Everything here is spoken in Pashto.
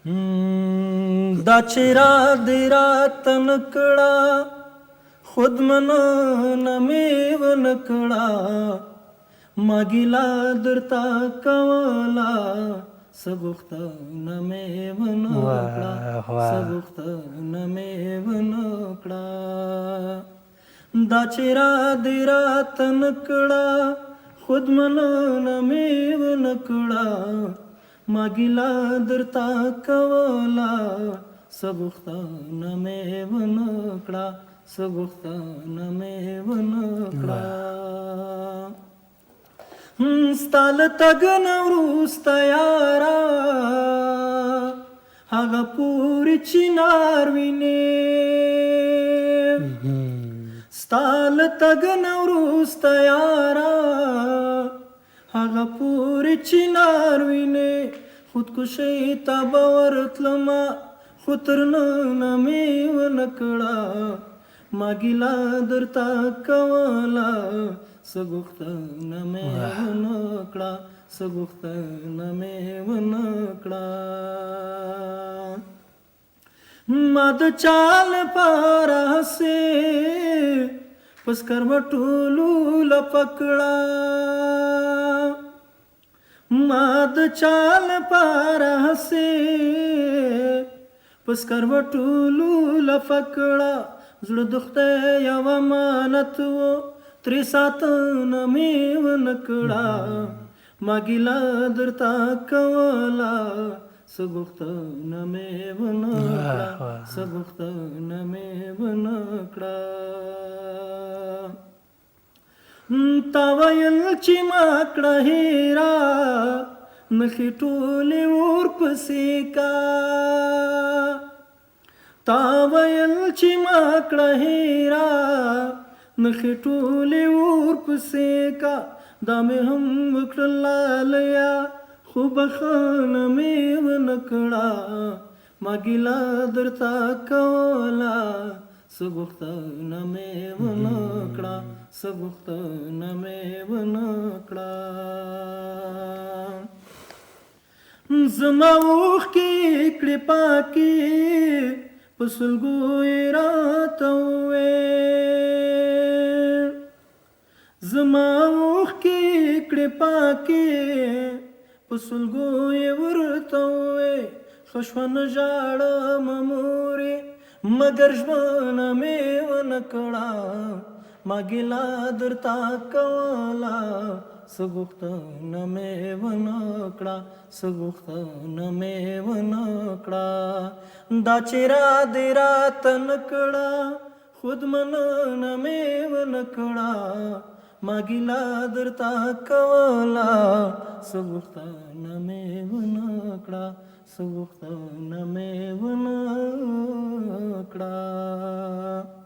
دا چې را دی راته نکړه خود مننه مې ونکړه ما ګیله درته کوله څه غوښتنه مې ونه کړه څه غوښتنه مې ونه کړه دا چې را دی راته نکړه خود مننه مې ونه کړه ما ګیله درته کوله څه غوښتنه مې ونه کړه څه غوښتنه مې ونه کړه ستا له تګ نه وروسته یاره هغه پورې چنار وینې ستا له تګ نه وروسته یاره هغه پورې چنار وینې خودکشۍ ته به ورتلمه خو تر ننه مې ونه کړه ما ګیله درته کوله څه غوښتنه مې ونه کړه څه غوښتنه مې ونه کړه ما د چا لپاره هسې په سکروټو لپه کړه ما د چا لپاره هسې په سکروټو لپه کړه زړه د خدای یو امانت و ترې ساتنه مې ونه کړه ما ګیله درته کوله څه غوښتنه مې ونه کړه څه غوښتنه مې ونه کړه تا ویل چې ما کړه هېره نښې ټولې ورپسې کا تا ویل چې ما کړه هېره نښې ټولې ورپسې کا دا مې هم وکړل لالیا خو بښنه مې ونه کړه ما ګیله درته کوله څه غوښتنه مې ونه کړه څه غوښتنه مې ونه کړه زما اوښکې کړې پاکې په سلګو یې راته وویل زما اوښکې کړې پاکې په سلګو یې ورته وویل ښه شوه نه ژاړم مورې مګر ژمنه مې ونه کړه ما ګیله درته کوله څه غوښتنه مې ونه کړه څه غوښتنه مې ونه کړه دا چې را دی راته نکړه خود مننه مې ونه کړه ما ګیله درته کوله څه غوښتنه مې ونه کړه څه غوښتنه مې ونه کړه